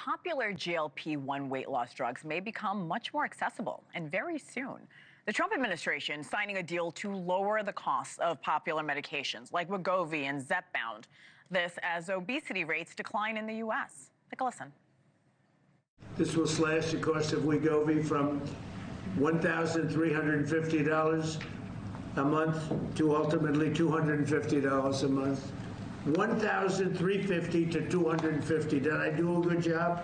popular GLP-1 weight loss drugs may become much more accessible, and very soon. The Trump administration signing a deal to lower the costs of popular medications like Wegovy and Zepbound. This as obesity rates decline in the U.S. Take a listen. This will slash the cost of Wegovy from $1,350 a month to ultimately $250 a month. $1,350 to $250. Did I do a good job?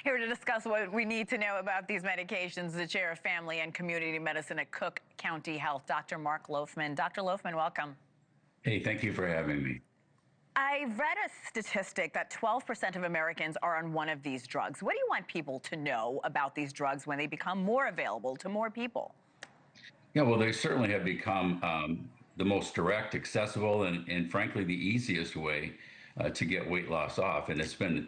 Here to discuss what we need to know about these medications, the chair of family and community medicine at Cook County Health, Dr. Mark Loafman. Dr. Loafman, welcome. Hey, thank you for having me. I read a statistic that 12% of Americans are on one of these drugs. What do you want people to know about these drugs when they become more available to more people? Yeah, well, they certainly have become the most direct, accessible, and frankly, the easiest way to get weight loss off. And it's been,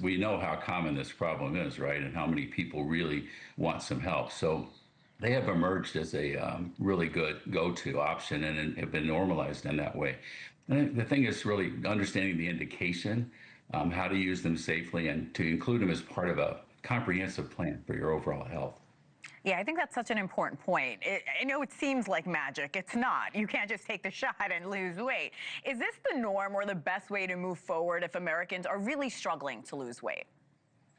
we know how common this problem is, right? And how many people really want some help. So they have emerged as a really good go-to option and have been normalized in that way. And the thing is really understanding the indication, how to use them safely, and to include them as part of a comprehensive plan for your overall health. Yeah, I think that's such an important point. I know it seems like magic. It's not. You can't just take the shot and lose weight. Is this the norm or the best way to move forward if Americans are really struggling to lose weight?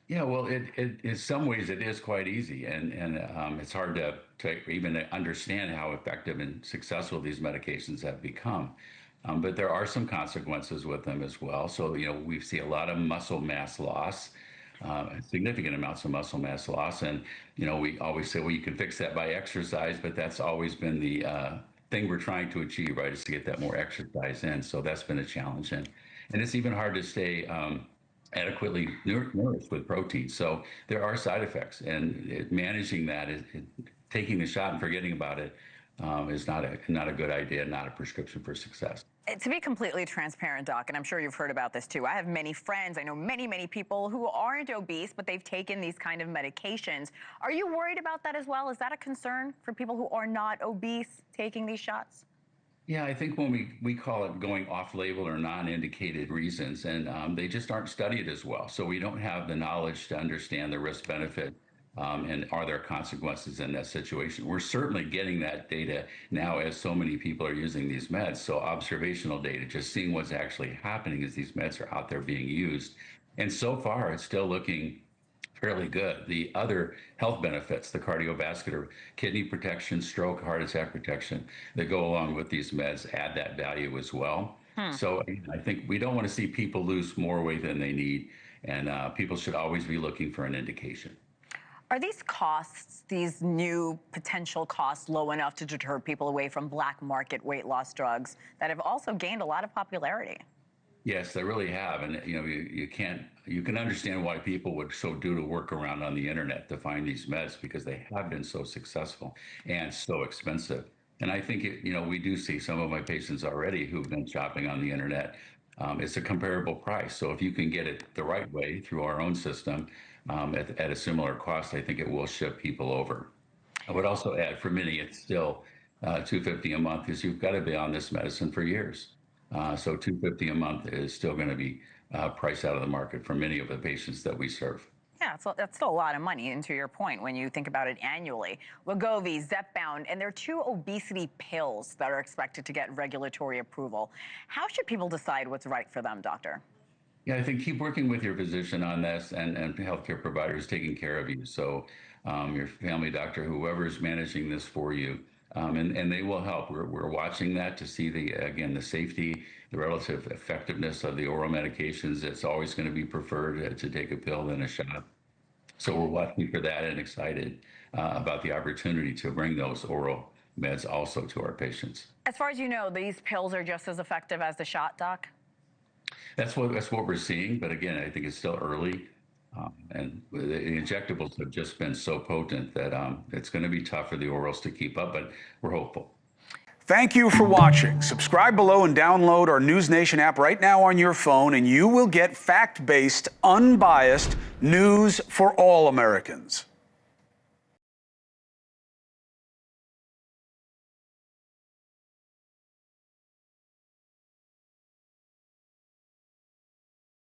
Yeah, well, in some ways it is quite easy, and it's hard to even understand how effective and successful these medications have become. But there are some consequences with them as well. So, we see a lot of muscle mass loss. Significant amounts of muscle mass loss. And, we always say, well, you can fix that by exercise, but that's always been the thing we're trying to achieve, right, is to get that more exercise in. So that's been a challenge. And it's even hard to stay adequately nourished with protein. So there are side effects, and managing that, taking the shot and forgetting about it is not a good idea, not a prescription for success. To be completely transparent, Doc, and I'm sure you've heard about this too, I have many friends, I know many people who aren't obese, but they've taken these kind of medications. Are you worried about that as well? Is that a concern for people who are not obese taking these shots? Yeah, I think when we call it going off-label or non-indicated reasons, and they just aren't studied as well. So we don't have the knowledge to understand the risk-benefit. And are there consequences in that situation? We're certainly getting that data now as so many people are using these meds. So observational data, just seeing what's actually happening as these meds are out there being used. And so far, it's still looking fairly good. The other health benefits, the cardiovascular, kidney protection, stroke, heart attack protection that go along with these meds add that value as well. So I think we don't want to see people lose more weight than they need. And people should always be looking for an indication. Are these costs, these new potential costs, low enough to deter people away from black market weight loss drugs that have also gained a lot of popularity? Yes, they really have. And you can understand why people would so do to work around on the internet to find these meds, because they have been so successful and so expensive. And I think we do see some of my patients already who've been shopping on the internet. It's a comparable price. So if you can get it the right way through our own system at a similar cost, I think it will shift people over. I would also add, for many, it's still $250 a month, because you've got to be on this medicine for years. So $250 a month is still going to be priced out of the market for many of the patients that we serve. Yeah, so that's still a lot of money, and to your point, when you think about it annually. Wegovy, Zepbound, and there are 2 obesity pills that are expected to get regulatory approval. How should people decide what's right for them, doctor? Yeah, I think keep working with your physician on this, and healthcare providers taking care of you. So your family doctor, whoever is managing this for you, and they will help. We're watching that to see the safety, the relative effectiveness of the oral medications. It's always going to be preferred to take a pill than a shot. So we're watching for that and excited about the opportunity to bring those oral meds also to our patients. As far as you know, these pills are just as effective as the shot, Doc? That's what we're seeing. But again, I think it's still early. And the injectables have just been so potent that it's going to be tough for the orals to keep up, but we're hopeful. Thank you for watching. Subscribe below and download our NewsNation app right now on your phone, and you will get fact-based, unbiased news for all Americans.